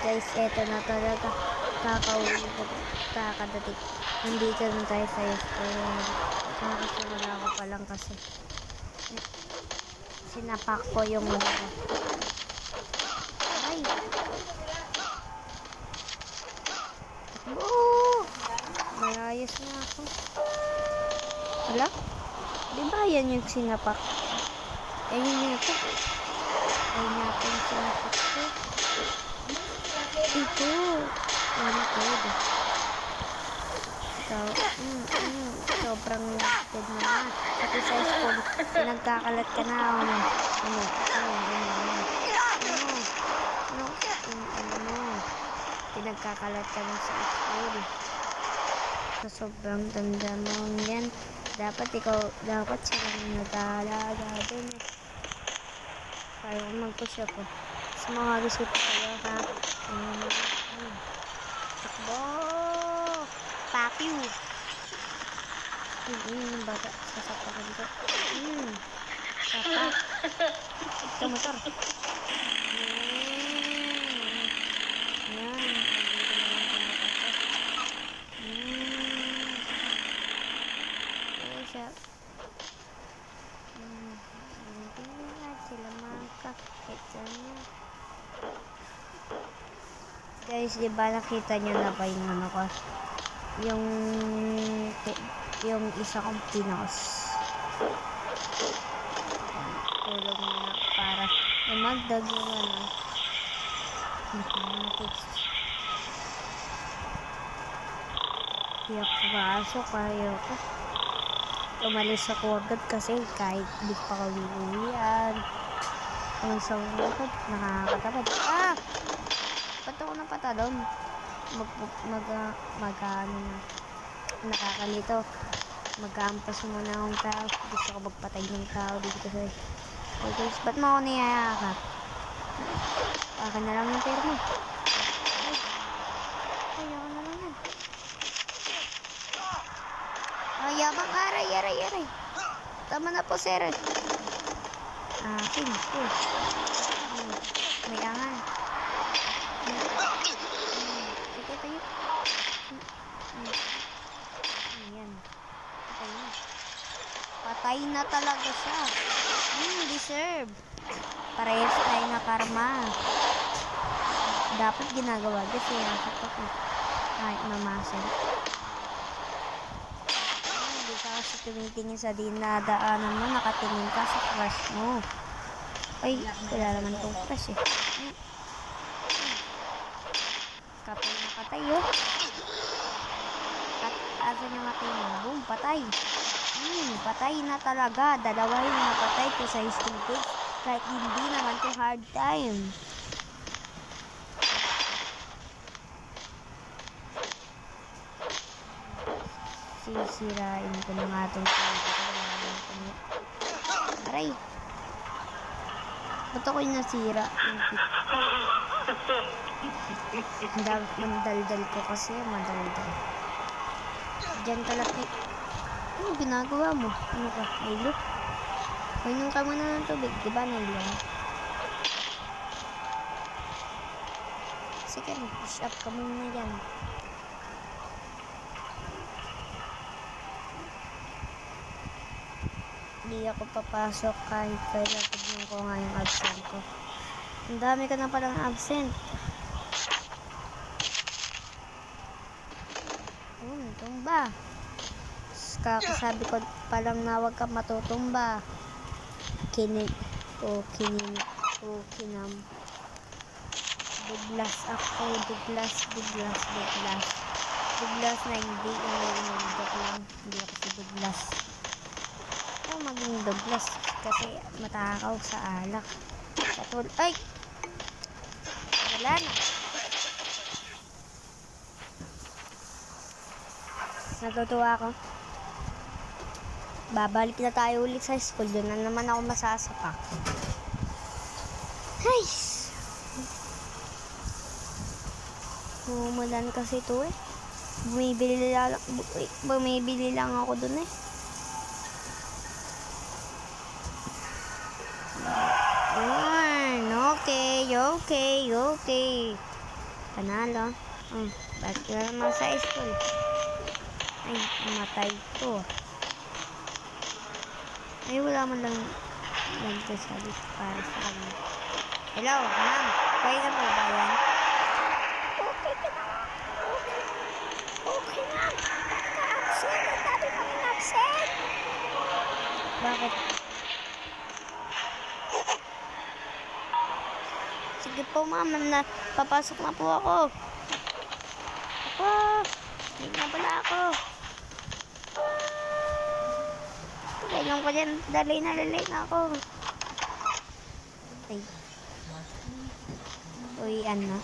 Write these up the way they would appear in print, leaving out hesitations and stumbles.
Guys, eto na talaga. Kakauwi ko. Kakadating. Nandito na tayo sa school. Kakasimula ko pa lang kasi. Sinapak ko yung ano. Ay! Oo! Malayas na ako. Wala? Di ba yan yung sinapak? Ayun yun ito. Ayun natin yung sinapak ko. Ito. Ano pwede? So, sobrang dead mo na. Pati sa school, nagkakalat ka na. Pinagkakalat ka na sa school. So, sobrang tanda mo yan. Dapat sila nag-aalaga dun eh. Kaya mag-push ako. Sa mga gusto ko kayo ha. Takbo! Papiw! Bata. Sasapakan ko. Sapak. Ito motor. Yan. Oo siya. Hindi nga sila makakita niya. Guys, di ba nakita niyo na ba yung ano ko? Yung isa kong pinos. Tulog na para lumagdag yung ano. Di ako pasok, ayaw ko. Umalis ako agad kasi kahit di pa kami uwian. Ang sawag, nakakatabad. Ba't ako napatalon? Nakakalito. Mag-aampas muna akong tao. Gusto ko magpatay ng tao dito kasi. Okay guys, ba't mo ako niyayakap? Akin na lang yung pera mo. Ay, ako na lang yan. Yabang aray. Tama na po, sir. Akin po. May angan. Sige tayo. Ayan. Patay na talaga siya. Deserve. Parehas tayo na karma. Dapat ginagawa kasi nakakot ako. Kahit mamasan. Hindi ka kasi tumitingin sa dinadaanan mo. Nakatingin ka sa crush mo. Ay, wala naman itong crush eh. Kapag nakatay yun. At asan yung matay mo? Boom, patay. Patay na talaga. Dalawa yung napatay ko sa history case. Kahit hindi naman to hard time. Sisirain ko na nga itong aray. Ba't ako'y nasira? Mandaldal ko kasi. Mandaldal. Diyan talaga. Ano ginagawa mo? Ano ka? Nilo? Painom ka muna ng tubig. Diba nilo? Sige, push up ka muna yan. Hindi ako papasok kahit kaya tignan ko nga yung absent ko. Ang dami ka na palang absent. Tumba. Kakasabi ko palang na huwag ka matutumba. Kinam. Biglas ako. Biglas na hindi. Hindi ako si biglas. Maging Douglas kasi matakaw sa alak. Ay! Wala na. Natutuwa ako. Babalik na tayo ulit sa school. Doon na naman ako masasapak. Ay! Umulan kasi ito eh. Bumibili lang ako doon eh. Okay. Panalo. Bakit ka naman sa school? Ay, namatay to. Ay, wala man lang nagsasabi para sa kanya. Hello, ma'am. Kaya na po ba yan? Okay ka na. Okay na. Absent. Ang dami kami absent. Bakit? Sige po, ma'am. Papasok na po ako. Ako. Hindi na pala ako. Kailan ko dyan. Dali na ako. Ay. Uy, ano?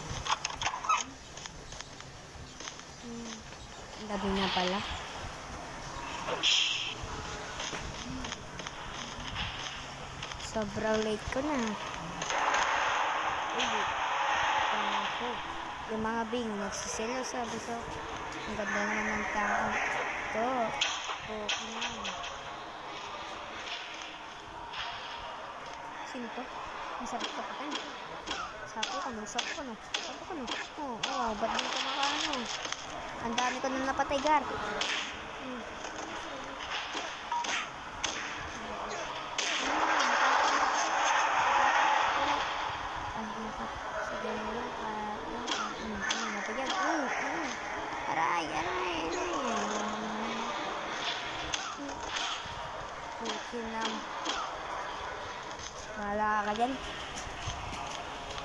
Gabi na pala. Sobrang late ko na. Uy. Ako. Yung mga bing, nagsisilo sabi so. Ang ganda naman ng tao. Ito. Okay na. Sino to? Masarap ka pa tayo. Sapo ka no. Ba't di ka makaano? Ang dami ko nang napatay, Gar. Aray. Okay na. Wala ka dyan.